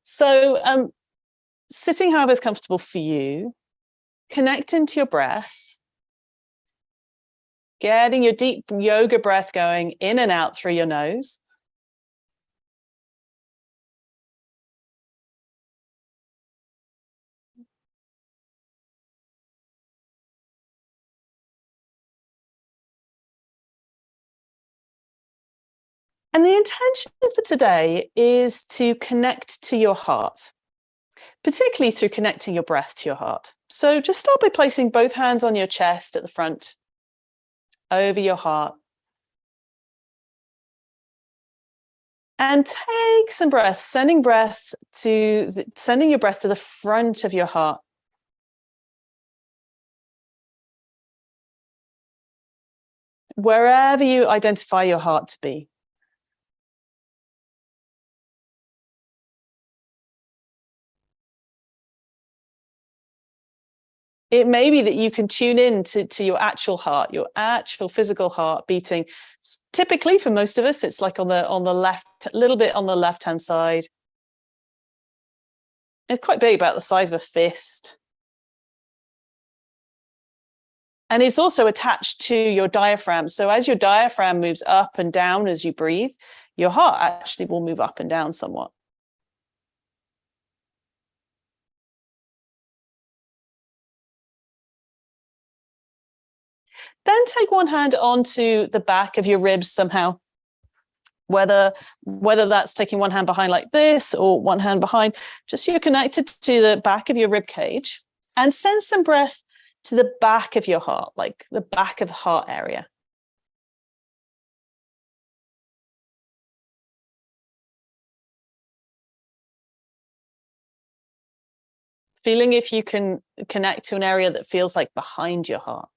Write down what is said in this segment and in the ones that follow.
So sitting however is comfortable for you, connect into your breath, getting your deep yoga breath going in and out through your nose. And the intention for today is to connect to your heart, particularly through connecting your breath to your heart. So just start by placing both hands on your chest at the front, over your heart. And take some breath, sending your breath to the front of your heart. Wherever you identify your heart to be. It may be that you can tune in to your actual heart, your actual physical heart beating. Typically, for most of us, it's like on the left, a little bit on the left-hand side. It's quite big, about the size of a fist. And it's also attached to your diaphragm. So as your diaphragm moves up and down as you breathe, your heart actually will move up and down somewhat. Then take one hand onto the back of your ribs somehow, whether that's taking one hand behind like this or one hand behind, just you're connected to the back of your rib cage, and send some breath to the back of your heart, like the back of the heart area. Feeling if you can connect to an area that feels like behind your heart.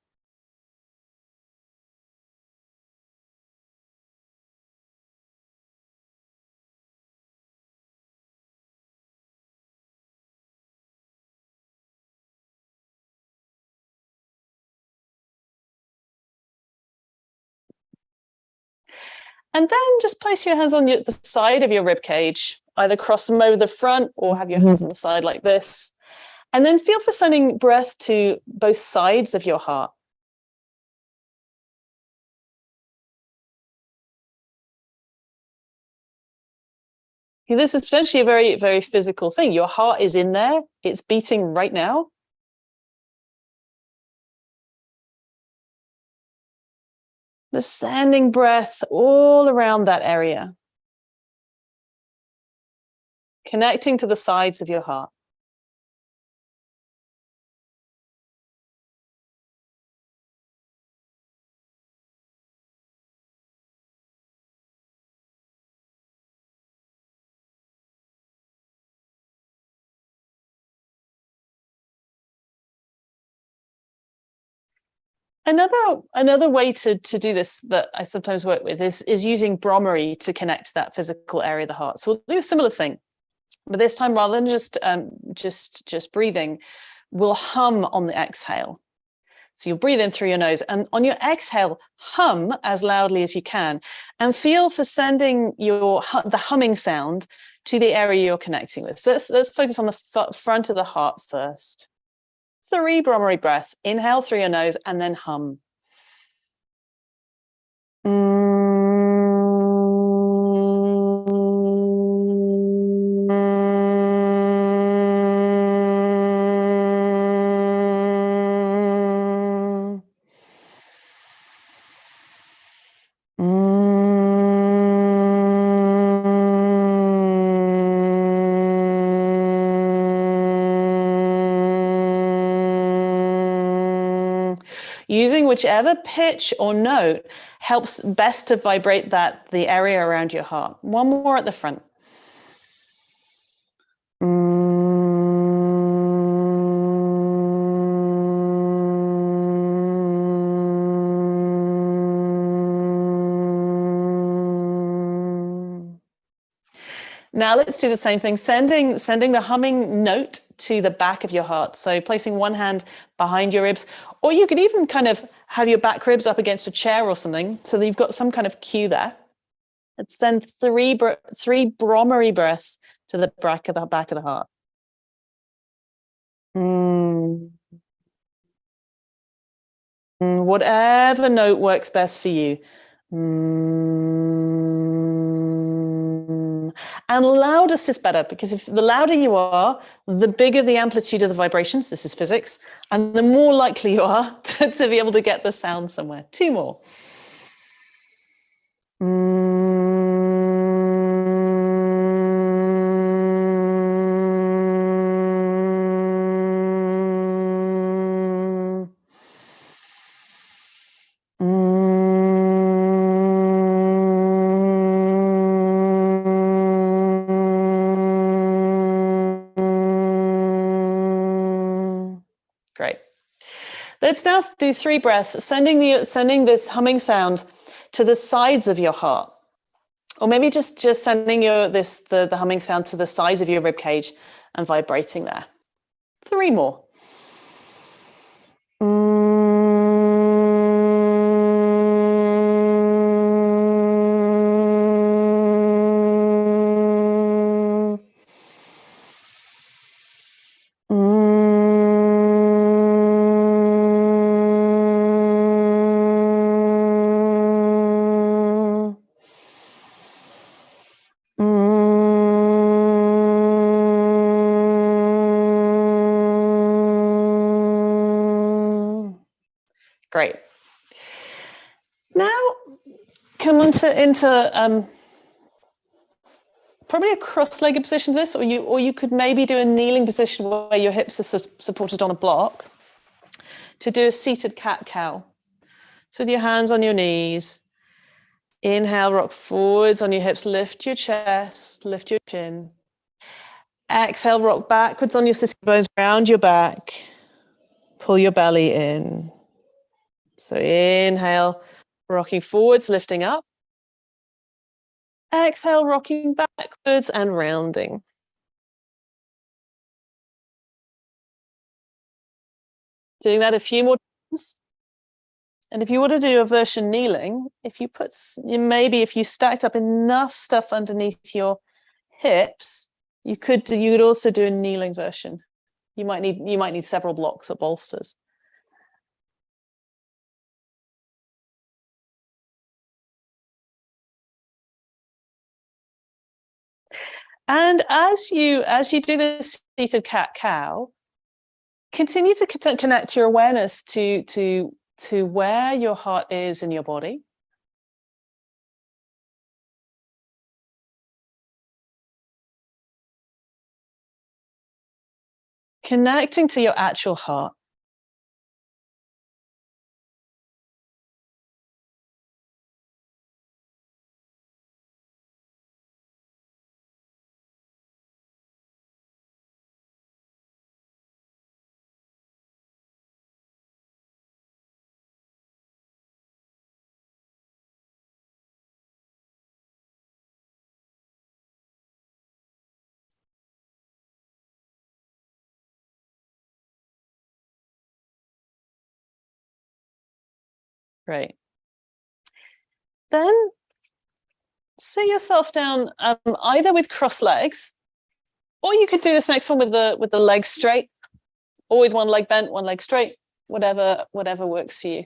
And then just place your hands on the side of your rib cage, either cross them over the front or have your hands on the side like this. And then feel for sending breath to both sides of your heart. This is potentially a very, very physical thing. Your heart is in there. It's beating right now. The sending breath all around that area. Connecting to the sides of your heart. Another way to do this that I sometimes work with is using Brahmari to connect to that physical area of the heart. So we'll do a similar thing, but this time rather than just breathing, we'll hum on the exhale. So you'll breathe in through your nose, and on your exhale, hum as loudly as you can, and feel for sending the humming sound to the area you're connecting with. So let's focus on the front of the heart first. 3 Brahmari breaths. Inhale through your nose and then hum. Using whichever pitch or note helps best to vibrate the area around your heart. One more at the front. Now let's do the same thing, sending the humming note to the back of your heart. So placing one hand behind your ribs, or you could even kind of have your back ribs up against a chair or something so that you've got some kind of cue there. It's then three Brahmari breaths to the back of the heart. Whatever note works best for you. And loudest is better, because if the louder you are, the bigger the amplitude of the vibrations. This is physics. And the more likely you are to be able to get the sound somewhere. Two more. Great. Let's now do 3 breaths, sending this humming sound to the sides of your heart. Or maybe just sending the humming sound to the sides of your rib cage and vibrating there. 3 more. Great. Now come into probably a cross-legged position for this, or you could maybe do a kneeling position where your hips are supported on a block, to do a seated cat-cow. So with your hands on your knees, inhale, rock forwards on your hips, lift your chest, lift your chin. Exhale, rock backwards on your sitting bones, round your back, pull your belly in. So inhale, rocking forwards, lifting up. Exhale, rocking backwards and rounding. Doing that a few more times. And if you want to do a version kneeling, if you stacked up enough stuff underneath your hips, you could also do a kneeling version. You might need several blocks or bolsters. And as you do this seated cat-cow, continue to connect your awareness to where your heart is in your body. Connecting to your actual heart. Right. Then sit yourself down, either with crossed legs, or you could do this next one with the legs straight, or with one leg bent, one leg straight, whatever works for you.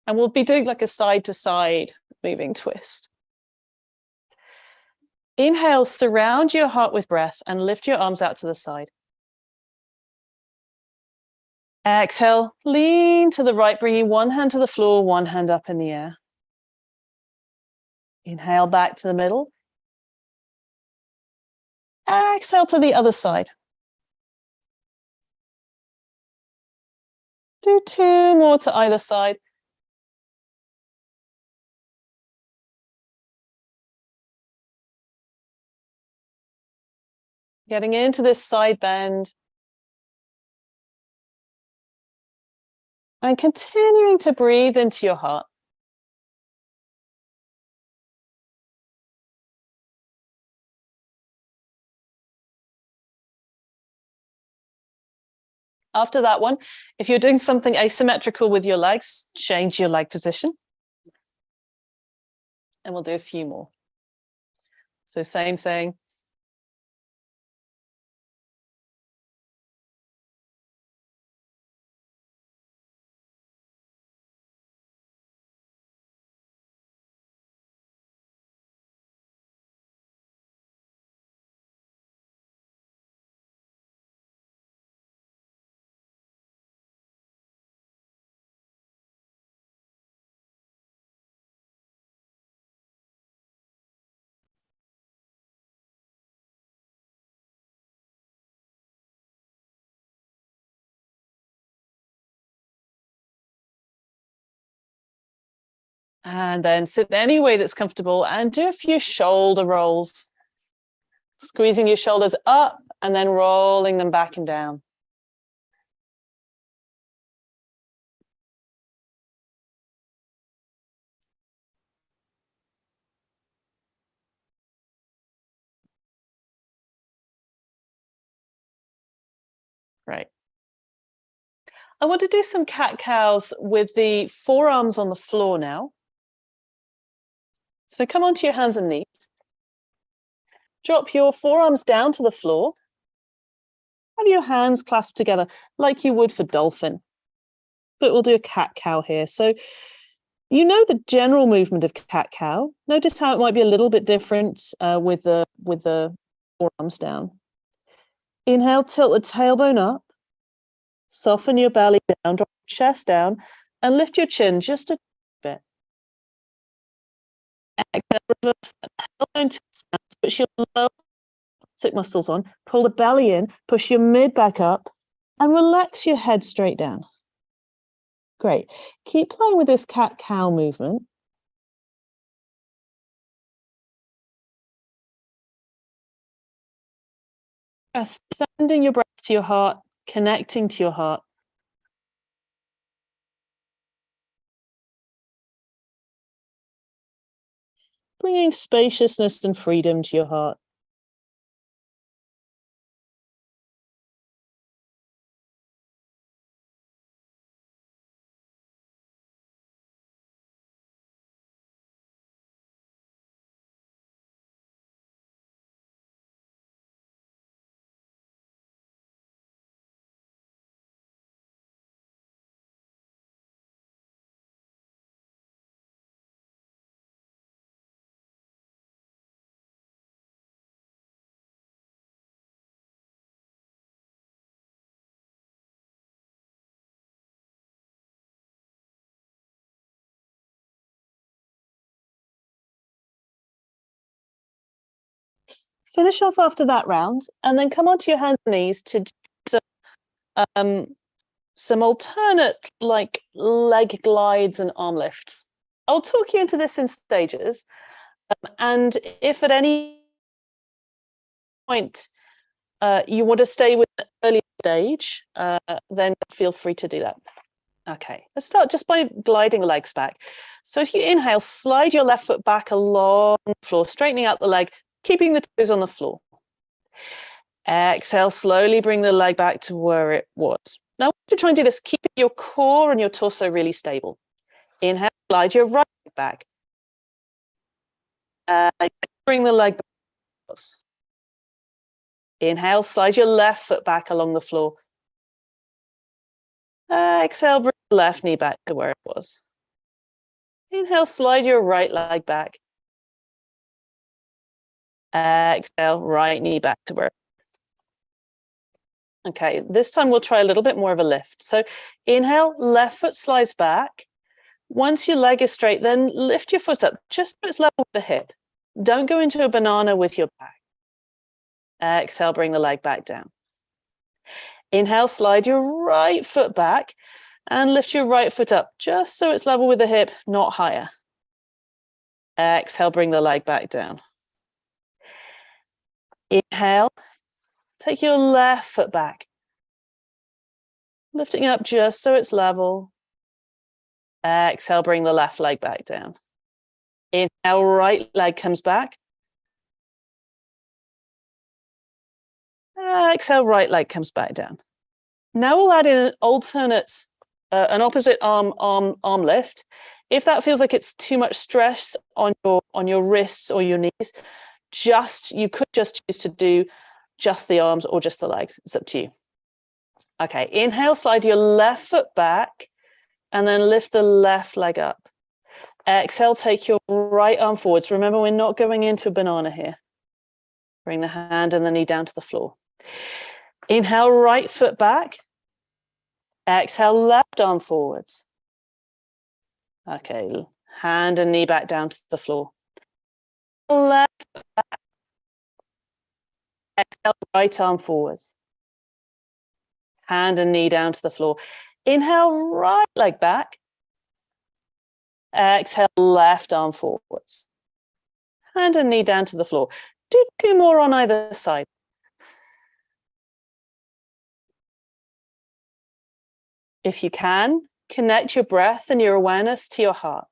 And we'll be doing like a side to side moving twist. Inhale, surround your heart with breath and lift your arms out to the side. Exhale, lean to the right, bringing one hand to the floor, one hand up in the air. Inhale back to the middle. Exhale to the other side. Do 2 more to either side. Getting into this side bend. And continuing to breathe into your heart. After that one, if you're doing something asymmetrical with your legs, change your leg position. And we'll do a few more. So same thing. And then sit any way that's comfortable and do a few shoulder rolls. Squeezing your shoulders up and then rolling them back and down. Right. I want to do some cat-cows with the forearms on the floor now. So come onto your hands and knees. Drop your forearms down to the floor. Have your hands clasped together like you would for dolphin. But we'll do a cat-cow here. So you know the general movement of cat-cow. Notice how it might be a little bit different with the forearms down. Inhale, tilt the tailbone up. Soften your belly down, drop your chest down, and lift your chin just a bit. Exhale, reverse that tailbone to the side, push your lower muscles on, pull the belly in, push your mid back up, and relax your head straight down. Great. Keep playing with this cat-cow movement. Sending your breath to your heart, connecting to your heart. Bringing spaciousness and freedom to your heart. Finish off after that round, and then come onto your hands and knees to do some alternate like leg glides and arm lifts. I'll talk you into this in stages, and if at any point you want to stay with an early stage, then feel free to do that. Okay, let's start just by gliding the legs back. So as you inhale, slide your left foot back along the floor, straightening out the leg, keeping the toes on the floor. Exhale, slowly bring the leg back to where it was. Now, to try and do this, keep your core and your torso really stable. Inhale, slide your right leg back. Bring the leg back. Inhale, slide your left foot back along the floor. Exhale, bring the left knee back to where it was. Inhale, slide your right leg back. Exhale, right knee back to where it was. Okay, this time we'll try a little bit more of a lift. So inhale, left foot slides back. Once your leg is straight, then lift your foot up just so it's level with the hip. Don't go into a banana with your back. Exhale, bring the leg back down. Inhale, slide your right foot back and lift your right foot up just so it's level with the hip, not higher. Exhale, bring the leg back down. Inhale, take your left foot back, lifting up just so it's level. Exhale, bring the left leg back down. Inhale, right leg comes back. Exhale, right leg comes back down. Now we'll add in an alternate, an opposite arm lift. If that feels like it's too much stress on your wrists or your knees, you could just choose to do just the arms or just the legs. It's up to you. Okay, inhale, slide your left foot back and then lift the left leg up. Exhale, take your right arm forwards. Remember, we're not going into a banana here. Bring the hand and the knee down to the floor. Inhale, right foot back. Exhale, left arm forwards. Okay, hand and knee back down to the floor. Left foot back. Exhale, right arm forwards. Hand and knee down to the floor. Inhale, right leg back. Exhale, left arm forwards. Hand and knee down to the floor. Do 2 more on either side. If you can, connect your breath and your awareness to your heart.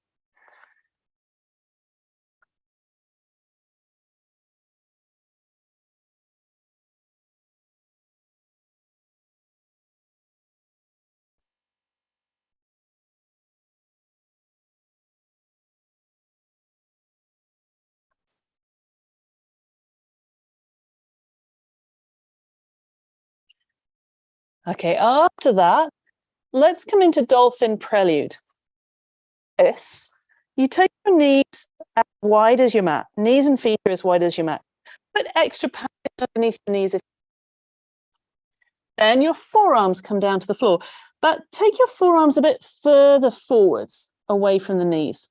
Okay, after that, let's come into dolphin prelude. You take your knees as wide as your mat. Knees and feet are as wide as your mat. Put extra padding underneath your knees. Then your forearms come down to the floor, but take your forearms a bit further forwards, away from the knees.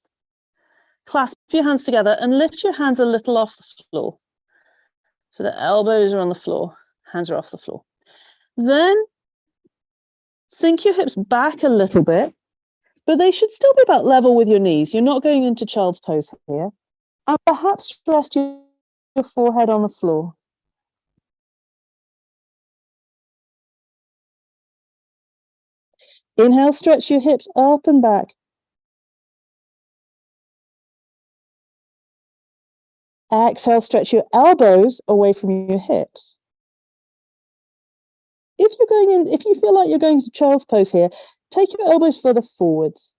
Clasp your hands together and lift your hands a little off the floor. So the elbows are on the floor, hands are off the floor. Then sink your hips back a little bit, but they should still be about level with your knees. You're not going into child's pose here. And perhaps rest your forehead on the floor. Inhale, stretch your hips up and back. Exhale, stretch your elbows away from your hips. If you feel like you're going to child's pose here, take your elbows further forwards.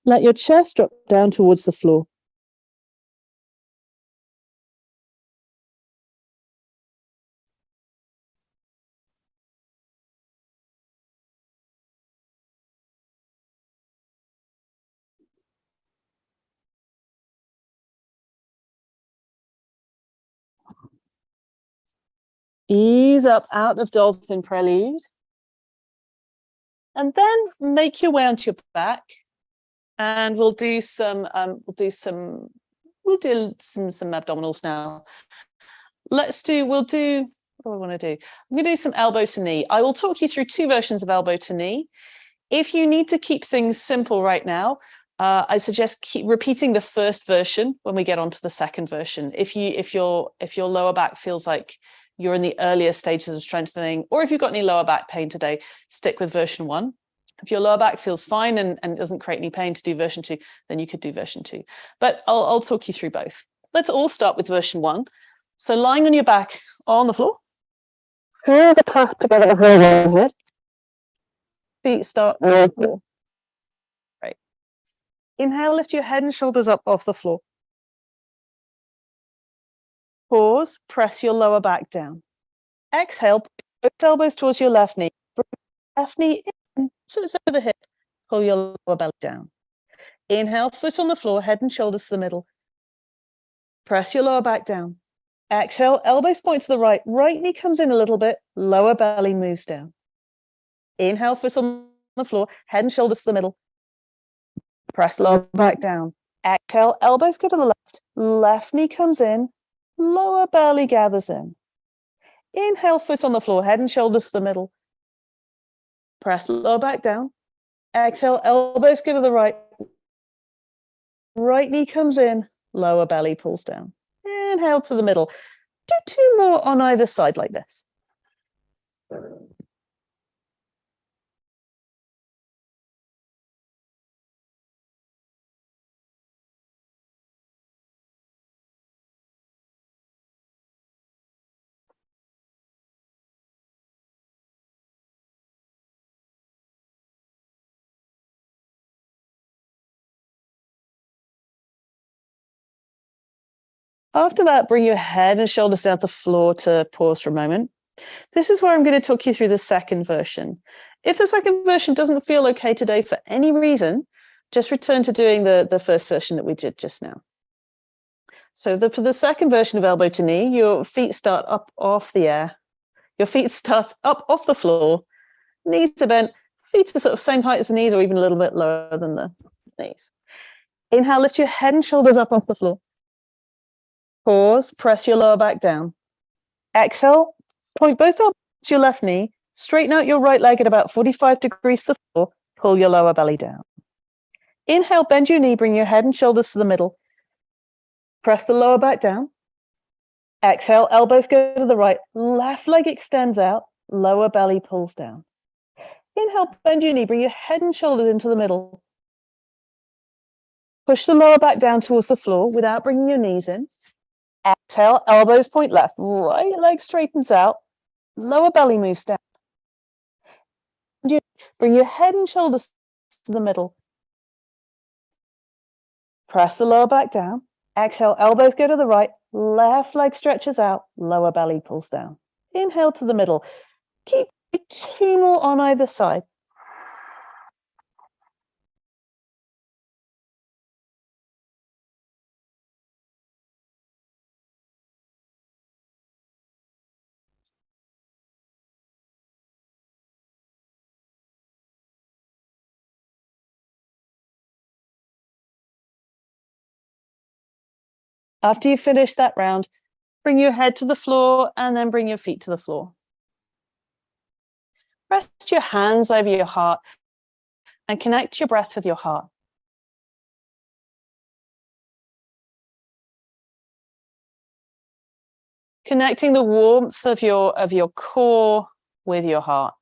Let your chest drop down towards the floor. Ease up out of dolphin prelude. And then make your way onto your back. And we'll do some abdominals now. We'll do, what do I want to do? I'm going to do some elbow to knee. I will talk you through 2 versions of elbow to knee. If you need to keep things simple right now, I suggest keep repeating the first version when we get onto the second version. If your lower back feels like you're in the earlier stages of strengthening, or if you've got any lower back pain today, stick with version 1. If your lower back feels fine and doesn't create any pain to do version 2, then you could do version 2. But I'll talk you through both. Let's all start with version 1. So lying on your back on the floor. Hands are clasped together behind your head. Feet start on the floor. Right. Inhale, lift your head and shoulders up off the floor. Pause, press your lower back down. Exhale, both elbows towards your left knee. Bring left knee in, so it's over the hip. Pull your lower belly down. Inhale, foot on the floor, head and shoulders to the middle. Press your lower back down. Exhale, elbows point to the right. Right knee comes in a little bit, lower belly moves down. Inhale, foot on the floor, head and shoulders to the middle. Press lower back down. Exhale, elbows go to the left. Left knee comes in, lower belly gathers in. Inhale, foot on the floor, head and shoulders to the middle. Press lower back down. Exhale, elbows go to the right. Right knee comes in, lower belly pulls down. Inhale to the middle. Do 2 more on either side like this. After that, bring your head and shoulders down to the floor to pause for a moment. This is where I'm going to talk you through the second version. If the second version doesn't feel okay today for any reason, just return to doing the first version that we did just now. So for the second version of elbow to knee, your feet start up off the air. Your feet start up off the floor, knees are bent, feet are sort of same height as the knees or even a little bit lower than the knees. Inhale, lift your head and shoulders up off the floor. Pause, press your lower back down. Exhale, point both elbows to your left knee, straighten out your right leg at about 45 degrees to the floor, pull your lower belly down. Inhale, bend your knee, bring your head and shoulders to the middle. Press the lower back down. Exhale, elbows go to the right, left leg extends out, lower belly pulls down. Inhale, bend your knee, bring your head and shoulders into the middle. Push the lower back down towards the floor without bringing your knees in. Exhale, elbows point left, right leg straightens out, lower belly moves down. Bring your head and shoulders to the middle. Press the lower back down. Exhale, elbows go to the right, left leg stretches out, lower belly pulls down. Inhale to the middle. Keep 2 more on either side. After you finish that round, bring your head to the floor and then bring your feet to the floor. Rest your hands over your heart and connect your breath with your heart. Connecting the warmth of your core with your heart.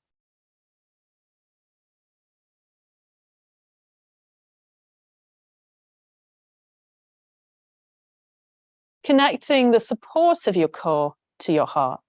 Connecting the support of your core to your heart.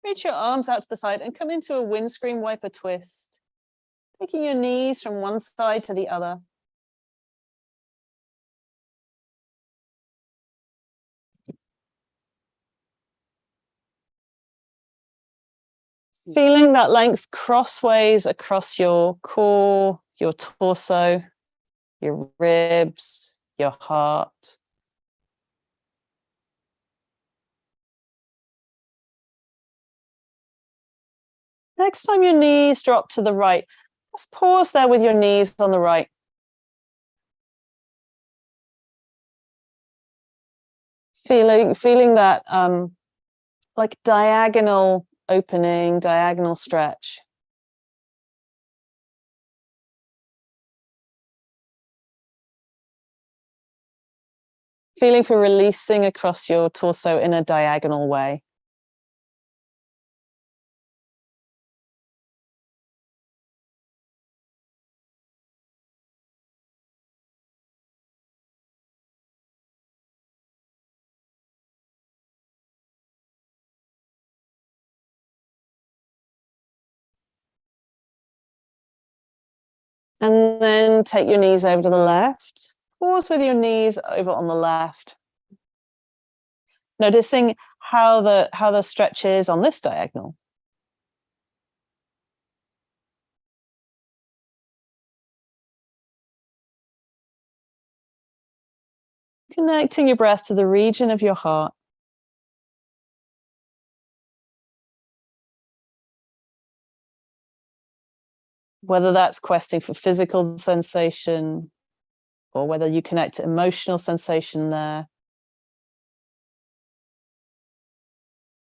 Reach your arms out to the side and come into a windscreen wiper twist. Taking your knees from one side to the other. Feeling that length crossways across your core, your torso, your ribs, your heart. Next time your knees drop to the right, just pause there with your knees on the right. Feeling that like diagonal opening, diagonal stretch. Feeling for releasing across your torso in a diagonal way. And then take your knees over to the left. Pause with your knees over on the left. Noticing how the stretch is on this diagonal. Connecting your breath to the region of your heart. Whether that's questing for physical sensation or whether you connect to emotional sensation there.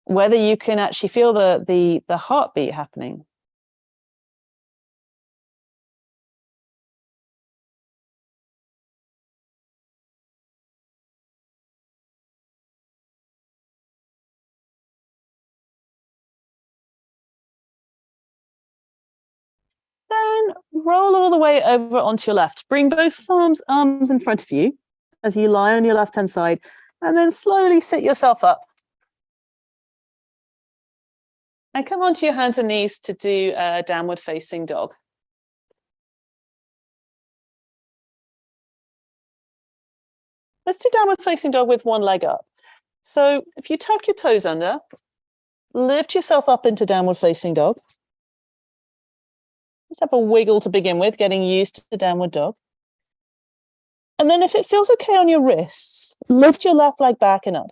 Whether you can actually feel the heartbeat happening. Then roll all the way over onto your left. Bring both arms in front of you as you lie on your left-hand side, and then slowly sit yourself up. And come onto your hands and knees to do a downward facing dog. Let's do downward facing dog with one leg up. So if you tuck your toes under, lift yourself up into downward facing dog. Just have a wiggle to begin with, getting used to the downward dog. And then if it feels okay on your wrists, lift your left leg back and up.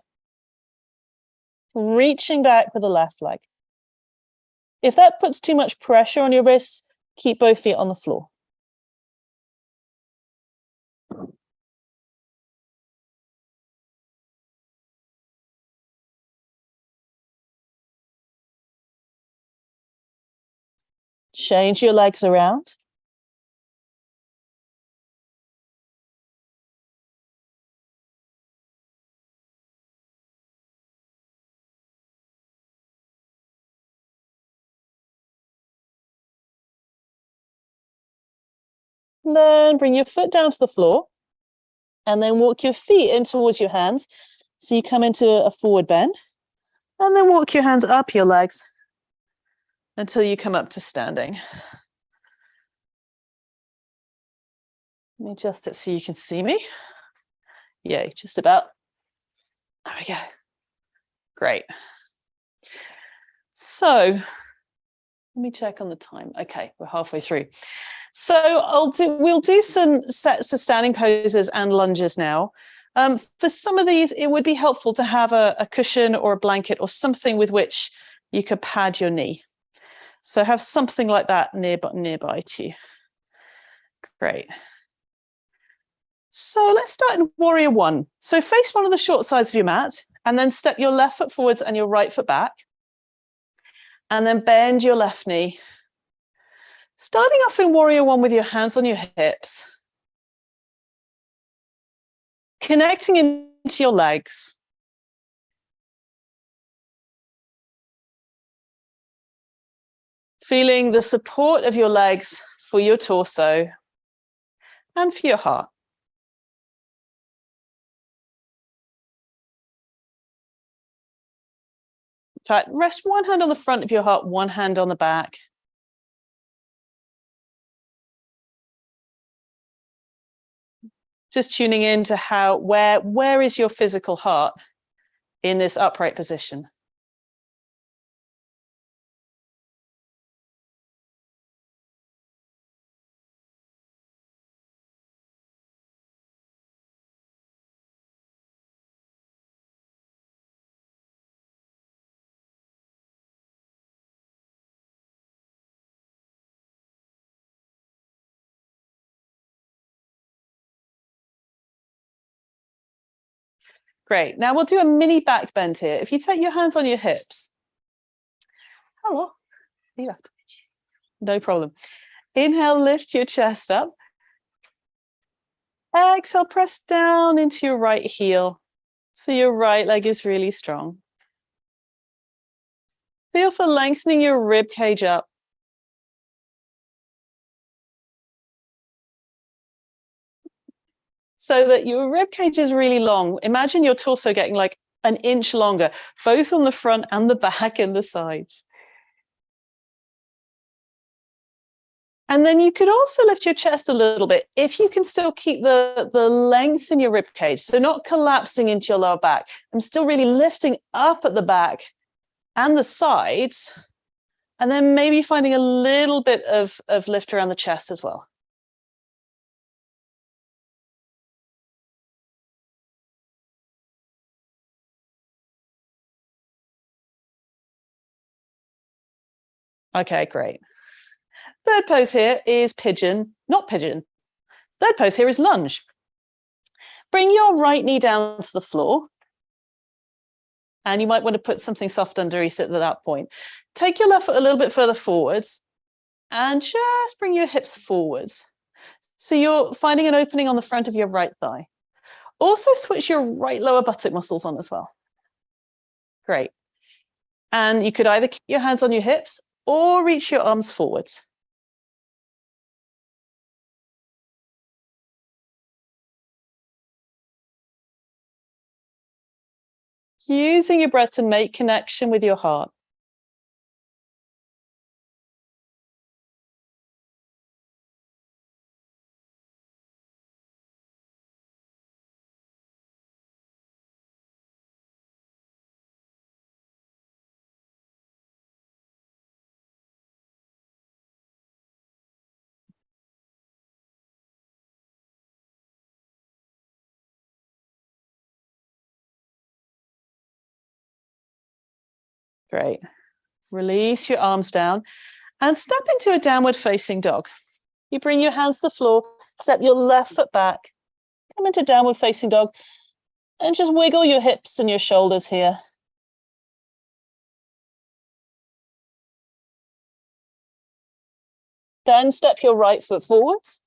Reaching back for the left leg. If that puts too much pressure on your wrists, keep both feet on the floor. Change your legs around. Then bring your foot down to the floor and then walk your feet in towards your hands. So you come into a forward bend and then walk your hands up your legs until you come up to standing. Let me adjust it so you can see me. Yay, just about. There we go. Great. So let me check on the time. Okay, we're halfway through. So we'll do some sets of standing poses and lunges now. For some of these, it would be helpful to have a cushion or a blanket or something with which you could pad your knee. So have something like that nearby to you. Great. So let's start in Warrior One. So face one of the short sides of your mat and then step your left foot forwards and your right foot back. And then bend your left knee. Starting off in Warrior One with your hands on your hips. Connecting into your legs. Feeling the support of your legs for your torso and for your heart. In fact, rest one hand on the front of your heart, one hand on the back. Just tuning into where is your physical heart in this upright position? Great. Now we'll do a mini back bend here. If you take your hands on your hips. Hello. You left. No problem. Inhale, lift your chest up. Exhale, press down into your right heel. So your right leg is really strong. Feel for lengthening your rib cage up. So that your rib cage is really long. Imagine your torso getting like an inch longer, both on the front and the back and the sides. And then you could also lift your chest a little bit if you can still keep the length in your rib cage. So not collapsing into your lower back. I'm still really lifting up at the back and the sides. And then maybe finding a little bit of lift around the chest as well. Okay, great. Third pose here is pigeon, not pigeon. Third pose here is lunge. Bring your right knee down to the floor. And you might want to put something soft underneath it at that point. Take your left foot a little bit further forwards and just bring your hips forwards. So you're finding an opening on the front of your right thigh. Also switch your right lower buttock muscles on as well. Great. And you could either keep your hands on your hips or reach your arms forwards. Using your breath to make connection with your heart. Great. Release your arms down and step into a downward facing dog. You bring your hands to the floor, step your left foot back, come into downward facing dog, and just wiggle your hips and your shoulders here. Then step your right foot forwards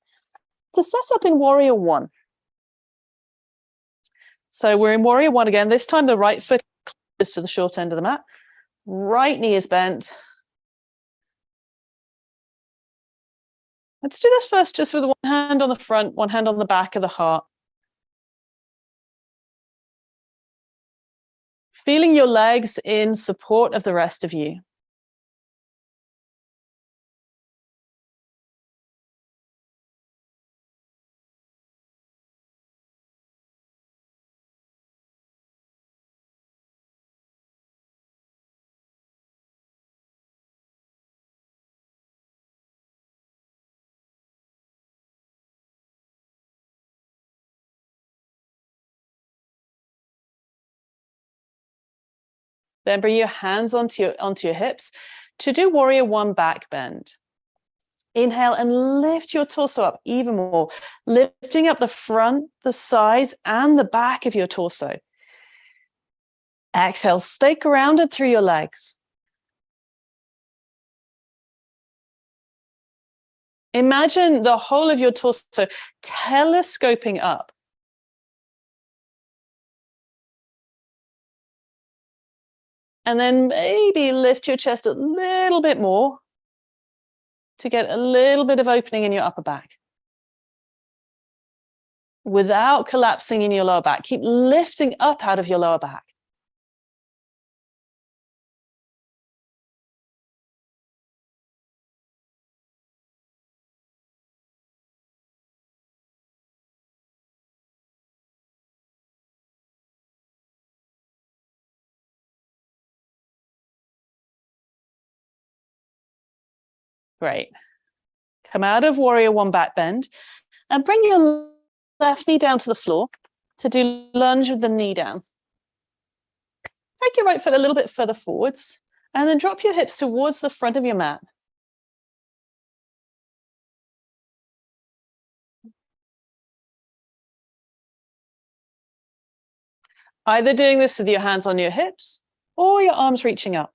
to set up in Warrior One. So we're in Warrior One again. This time the right foot is to the short end of the mat. Right knee is bent. Let's do this first just with one hand on the front, one hand on the back of the heart. Feeling your legs in support of the rest of you. Then bring your hands onto your hips to do Warrior One back bend. Inhale and lift your torso up even more, lifting up the front, the sides, and the back of your torso. Exhale, stay grounded through your legs. Imagine the whole of your torso telescoping up. And then maybe lift your chest a little bit more to get a little bit of opening in your upper back. Without collapsing in your lower back. Keep lifting up out of your lower back. Great. Come out of Warrior One back bend and bring your left knee down to the floor to do lunge with the knee down. Take your right foot a little bit further forwards and then drop your hips towards the front of your mat. Either doing this with your hands on your hips or your arms reaching up.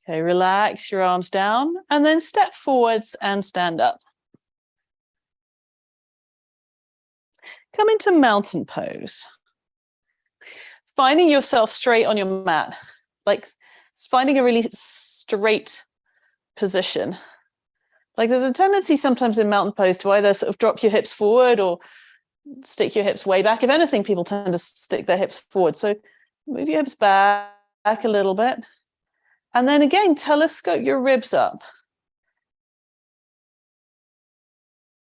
Okay, relax your arms down and then step forwards and stand up. Come into mountain pose. Finding yourself straight on your mat, like finding a really straight position. Like there's a tendency sometimes in mountain pose to either sort of drop your hips forward or stick your hips way back. If anything, people tend to stick their hips forward. So move your hips back a little bit. And then again, telescope your ribs up.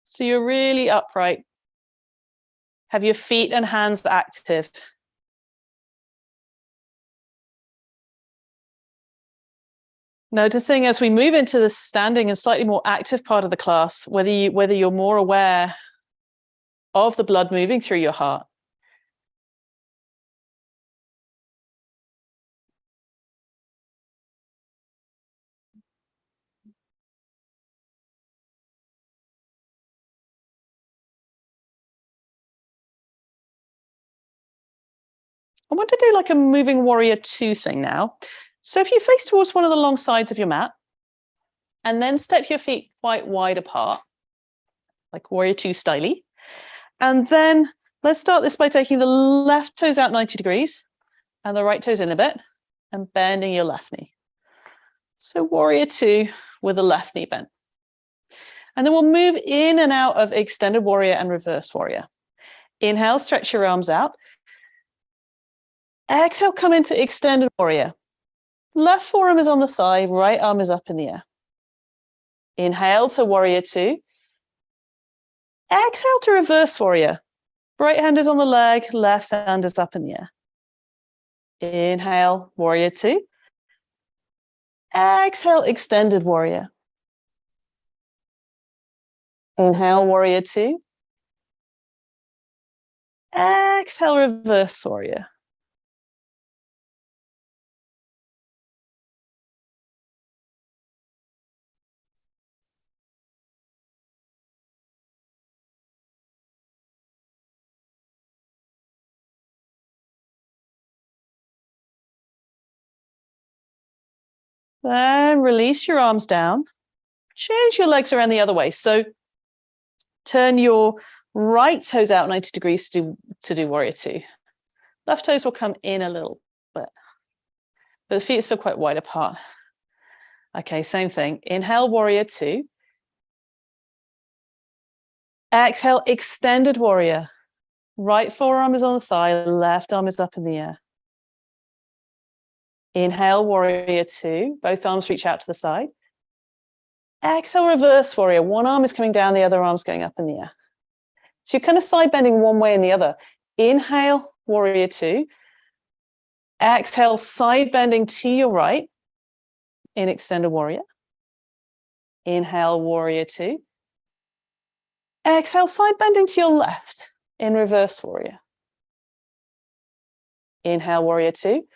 So you're really upright. Have your feet and hands active. Noticing as we move into the standing and slightly more active part of the class, whether you're more aware of the blood moving through your heart. I want to do like a moving warrior 2 thing now. So if you face towards one of the long sides of your mat, and then step your feet quite wide apart, like warrior 2 styley. And then let's start this by taking the left toes out 90 degrees and the right toes in a bit and bending your left knee. So warrior 2 with the left knee bent. And then we'll move in and out of extended warrior and reverse warrior. Inhale, stretch your arms out. Exhale, come into extended warrior. Left forearm is on the thigh, right arm is up in the air. Inhale to warrior 2. Exhale to reverse warrior. Right hand is on the leg, left hand is up in the air. Inhale, warrior 2. Exhale, extended warrior. Inhale, warrior 2. Exhale, reverse warrior. Then release your arms down. Change your legs around the other way. So turn your right toes out 90 degrees to do warrior 2. Left toes will come in a little bit, but the feet are still quite wide apart. Okay, same thing. Inhale, warrior 2. Exhale, extended warrior. Right forearm is on the thigh, left arm is up in the air. Inhale, warrior 2. Both arms reach out to the side. Exhale, reverse warrior. One arm is coming down, the other arm's going up in the air. So you're kind of side bending one way and the other. Inhale, warrior 2. Exhale, side bending to your right in extended warrior. Inhale, warrior 2. Exhale, side bending to your left in reverse warrior. Inhale, warrior 2.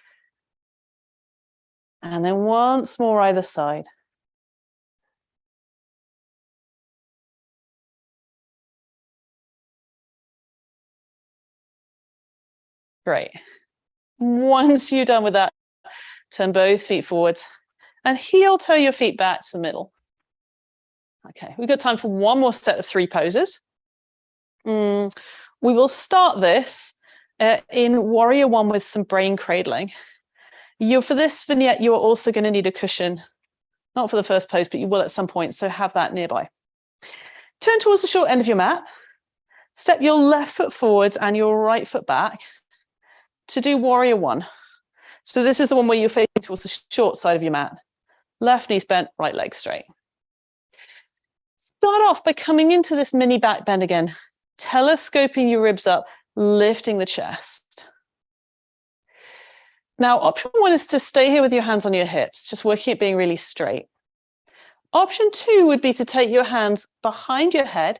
And then once more either side. Great. Once you're done with that, turn both feet forwards and heel toe your feet back to the middle. Okay, we've got time for one more set of 3 poses. We will start this in warrior 1 with some brain cradling. For this vignette, you are also going to need a cushion, not for the first pose, but you will at some point, so have that nearby. Turn towards the short end of your mat. Step your left foot forwards and your right foot back to do warrior 1. So this is the one where you're facing towards the short side of your mat. Left knee's bent, right leg straight. Start off by coming into this mini back bend again, telescoping your ribs up, lifting the chest. Now, option 1 is to stay here with your hands on your hips, just working at being really straight. Option 2 would be to take your hands behind your head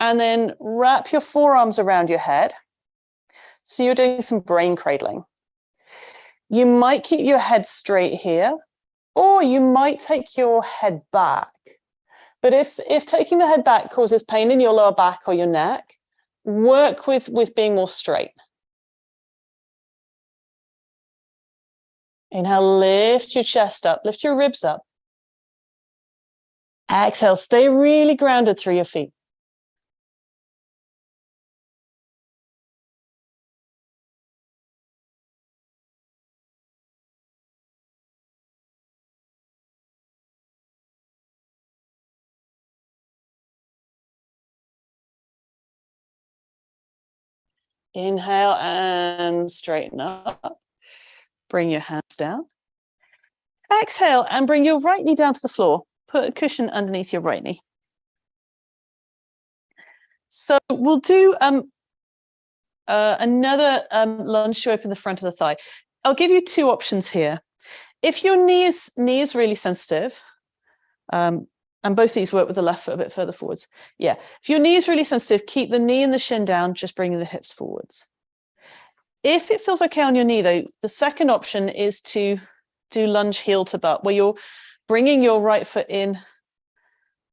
and then wrap your forearms around your head. So you're doing some brain cradling. You might keep your head straight here, or you might take your head back. But if taking the head back causes pain in your lower back or your neck, work with being more straight. Inhale, lift your chest up, lift your ribs up. Exhale, stay really grounded through your feet. Inhale and straighten up. Bring your hands down. Exhale and bring your right knee down to the floor. Put a cushion underneath your right knee. So we'll do another lunge to open the front of the thigh. I'll give you 2 options here. If your knee is really sensitive, and both these work with the left foot a bit further forwards. Yeah, if your knee is really sensitive, keep the knee and the shin down, just bringing the hips forwards. If it feels okay on your knee, though, the second option is to do lunge heel to butt, where you're bringing your right foot in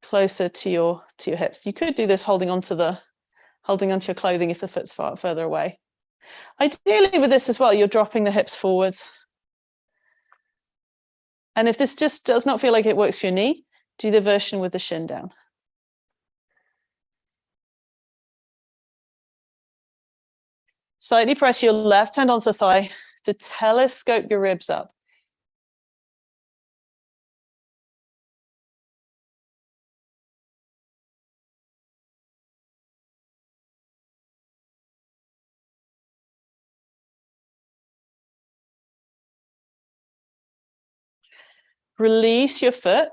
closer to your hips. You could do this holding onto your clothing if the foot's far further away. Ideally with this as well, you're dropping the hips forwards. And if this just does not feel like it works for your knee, do the version with the shin down. Slightly press your left hand onto the thigh to telescope your ribs up. Release your foot.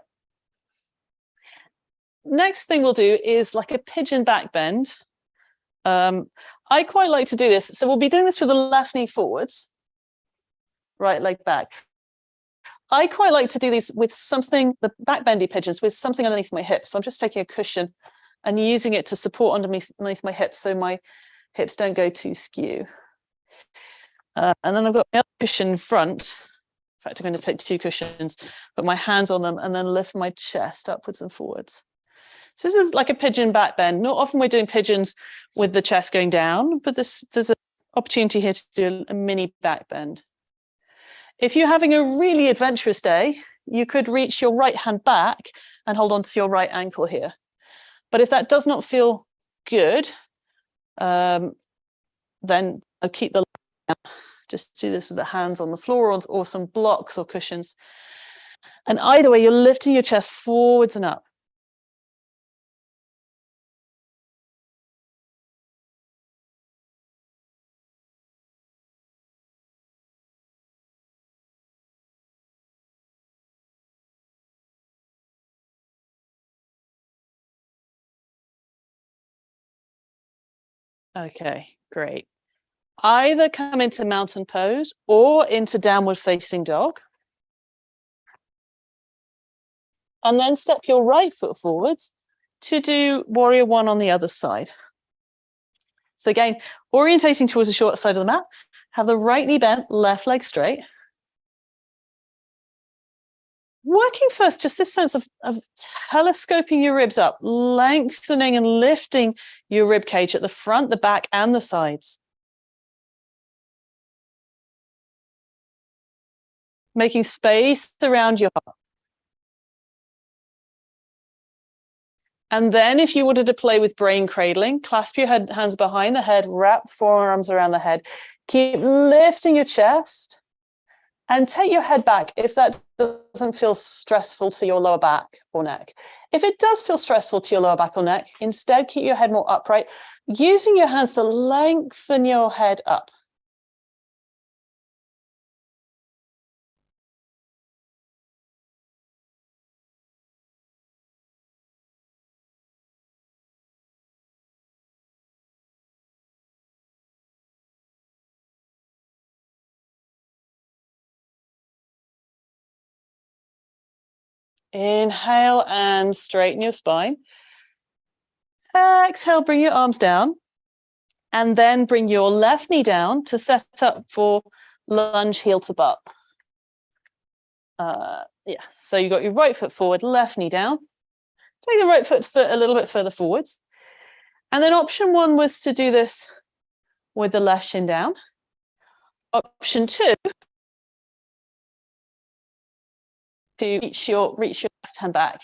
Next thing we'll do is like a pigeon back bend. I quite like to do this. So we'll be doing this with the left knee forwards, right leg back. I quite like to do these with something, the back bendy pigeons, with something underneath my hips. So I'm just taking a cushion and using it to support underneath my hips so my hips don't go too skew. And then I've got my other cushion in front. In fact, I'm going to take 2 cushions, put my hands on them, and then lift my chest upwards and forwards. So this is like a pigeon back bend. Not often we're doing pigeons with the chest going down, but there's an opportunity here to do a mini back bend. If you're having a really adventurous day, you could reach your right hand back and hold on to your right ankle here. But if that does not feel good, then I'll keep the just do this with the hands on the floor or some blocks or cushions. And either way, you're lifting your chest forwards and up. Okay, great. Either come into mountain pose or into downward facing dog. And then step your right foot forwards to do warrior 1 on the other side. So again, orientating towards the short side of the mat, have the right knee bent, left leg straight. Working first, just this sense of telescoping your ribs up, lengthening and lifting your rib cage at the front, the back, and the sides. Making space around your heart. And then if you wanted to play with brain cradling, clasp your hands behind the head, wrap forearms around the head, keep lifting your chest, and take your head back if that doesn't feel stressful to your lower back or neck. If it does feel stressful to your lower back or neck, instead keep your head more upright, using your hands to lengthen your head up. Inhale and straighten your spine. Exhale, bring your arms down. And then bring your left knee down to set up for lunge heel to butt. So you got your right foot forward, left knee down. Take the right foot a little bit further forwards. And then option 1 was to do this with the left shin down. Option 2, to reach your left hand back.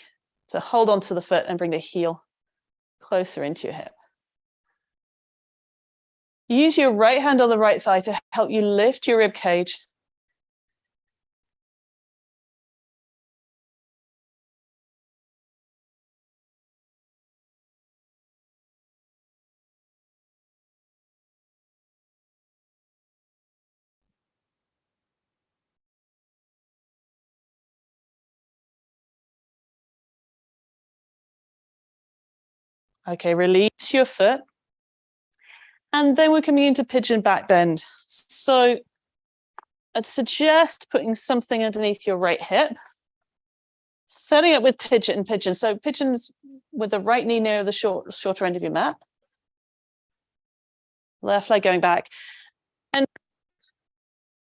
So hold on to the foot and bring the heel closer into your hip. Use your right hand on the right thigh to help you lift your rib cage. Okay, release your foot. And then we're coming into pigeon back bend. So I'd suggest putting something underneath your right hip. Setting up with pigeon. So pigeons with the right knee near the shorter end of your mat. Left leg going back. And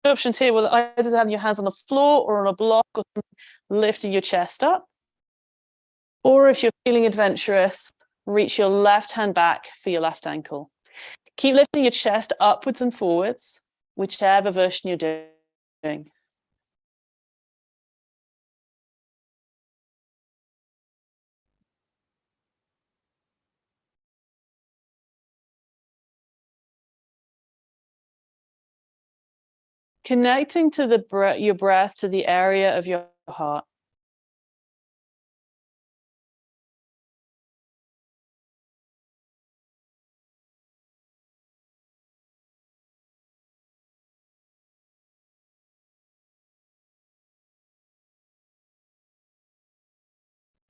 options here will either have your hands on the floor or on a block or lifting your chest up. Or if you're feeling adventurous, reach your left hand back for your left ankle. Keep lifting your chest upwards and forwards, whichever version you're doing. Connecting to your breath to the area of your heart.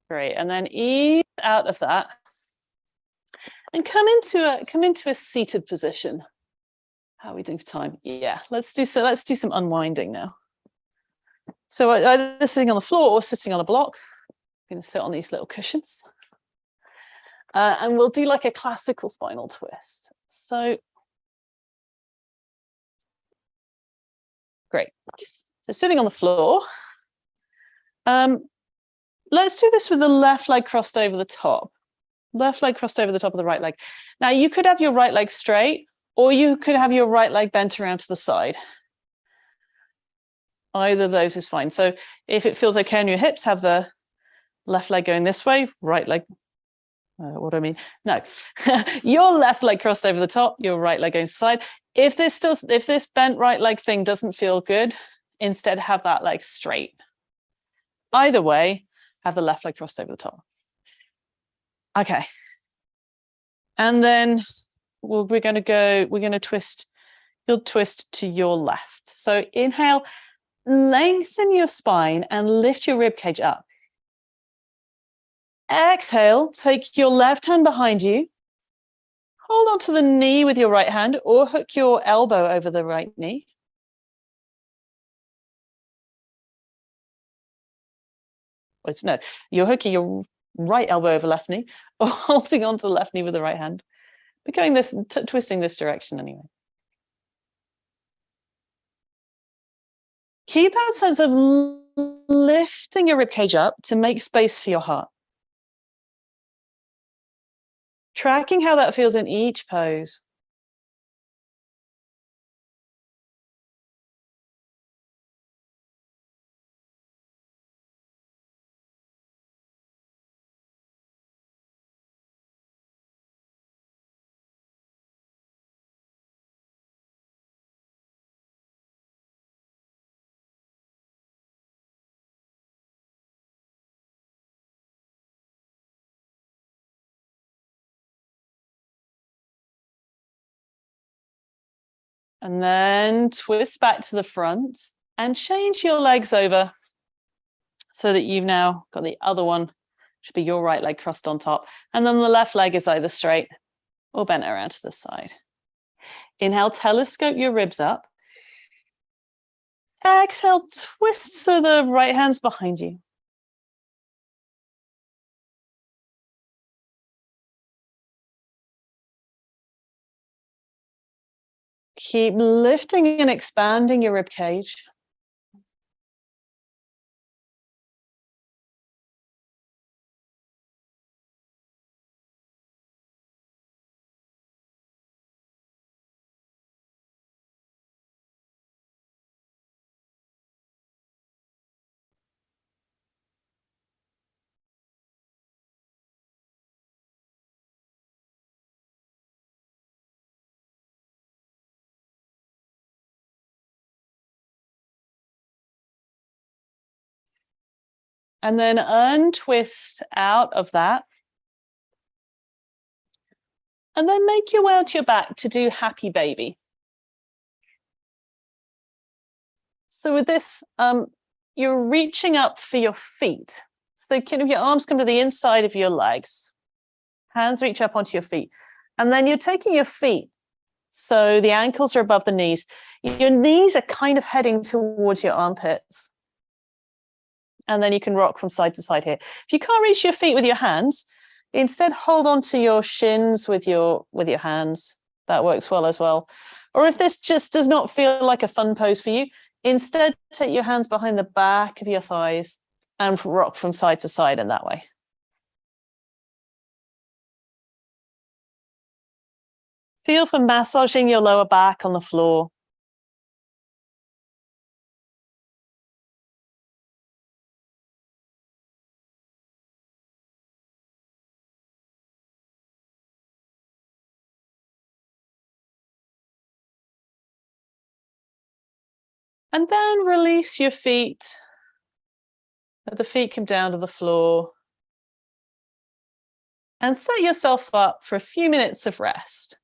Great, and then ease out of that and come into a seated position. How are we doing for time? Yeah, let's do some unwinding now. So either sitting on the floor or sitting on a block. I'm going to sit on these little cushions. And we'll do like a classical spinal twist. So, great. So sitting on the floor. Let's do this with the left leg crossed over the top. Left leg crossed over the top of the right leg. Now you could have your right leg straight, or you could have your right leg bent around to the side. Either of those is fine. So if it feels okay on your hips, have the left leg going this way, right leg. What do I mean? No, your left leg crossed over the top, your right leg going to the side. If this bent right leg thing doesn't feel good, instead have that leg straight. Either way, have the left leg crossed over the top. Okay. And then we're going to twist. You'll twist to your left. So inhale, lengthen your spine and lift your rib cage up. Exhale, take your left hand behind you. Hold on to the knee with your right hand or hook your elbow over the right knee. No, you're hooking your right elbow over left knee or holding on to the left knee with the right hand. But going this, twisting this direction anyway. Keep that sense of lifting your ribcage up to make space for your heart. Tracking how that feels in each pose. And then twist back to the front and change your legs over so that you've now got the other one, should be your right leg crossed on top. And then the left leg is either straight or bent around to the side. Inhale, telescope your ribs up. Exhale, twist so the right hand's behind you. Keep lifting and expanding your rib cage. And then untwist out of that. And then make your way onto your back to do happy baby. So with this, you're reaching up for your feet. So your arms come to the inside of your legs. Hands reach up onto your feet. And then you're taking your feet. So the ankles are above the knees. Your knees are kind of heading towards your armpits. And then you can rock from side to side here. If you can't reach your feet with your hands, instead hold on to your shins with your hands. That works well as well. Or if this just does not feel like a fun pose for you, instead take your hands behind the back of your thighs and rock from side to side in that way. Feel for massaging your lower back on the floor. And then release your feet. Let the feet come down to the floor. And set yourself up for a few minutes of rest.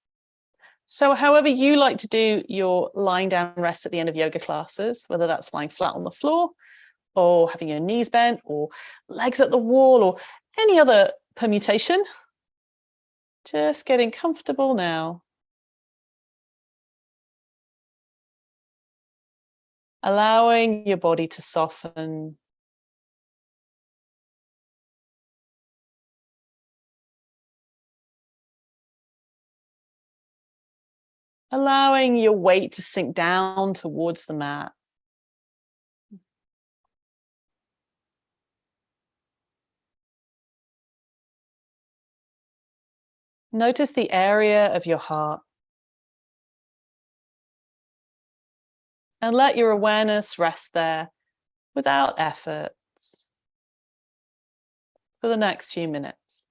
So however you like to do your lying down rest at the end of yoga classes, whether that's lying flat on the floor or having your knees bent or legs at the wall or any other permutation, just getting comfortable now. Allowing your body to soften. Allowing your weight to sink down towards the mat. Notice the area of your heart. And let your awareness rest there without effort for the next few minutes.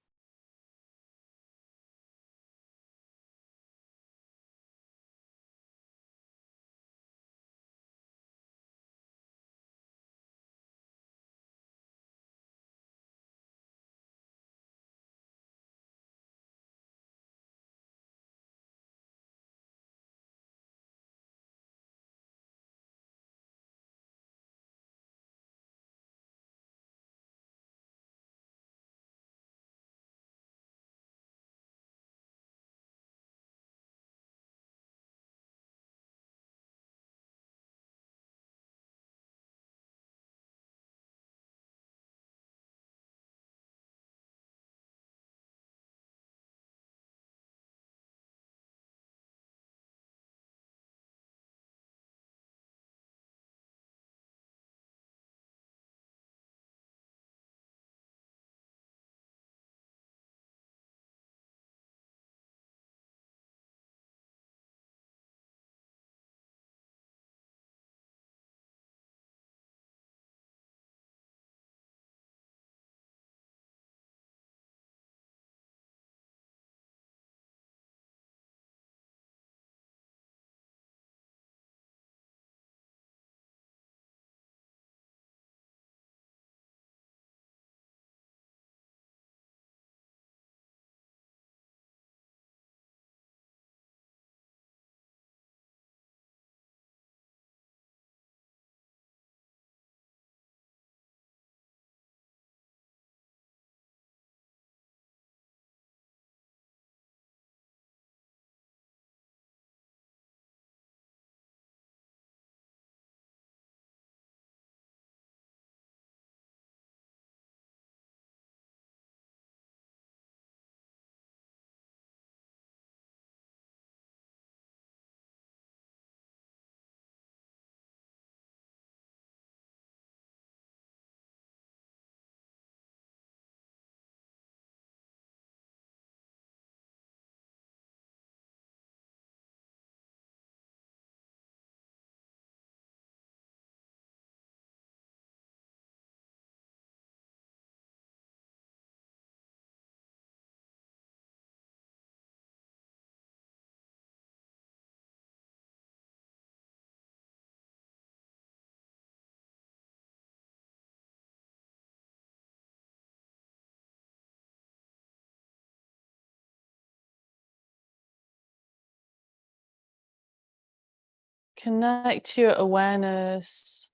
Connect your awareness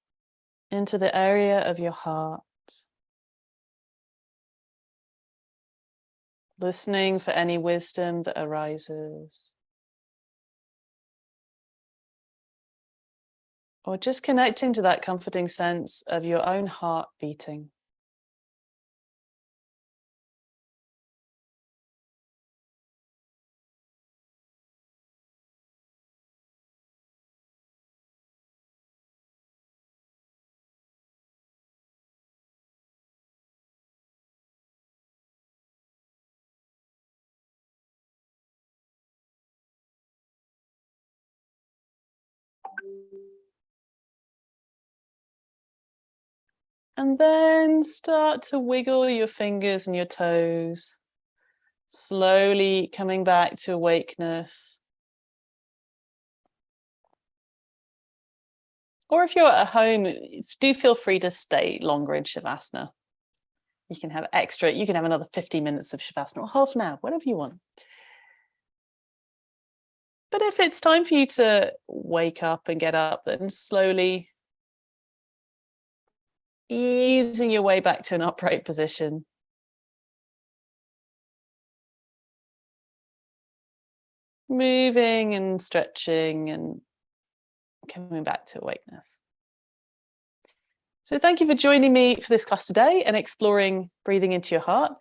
into the area of your heart, listening for any wisdom that arises, or just connecting to that comforting sense of your own heart beating. And then start to wiggle your fingers and your toes, slowly coming back to awakeness. Or if you're at home, do feel free to stay longer in Shavasana. You can have another 50 minutes of Shavasana or half an hour, whatever you want. But if it's time for you to wake up and get up, then slowly easing your way back to an upright position. Moving and stretching and coming back to awakeness. So thank you for joining me for this class today and exploring breathing into your heart.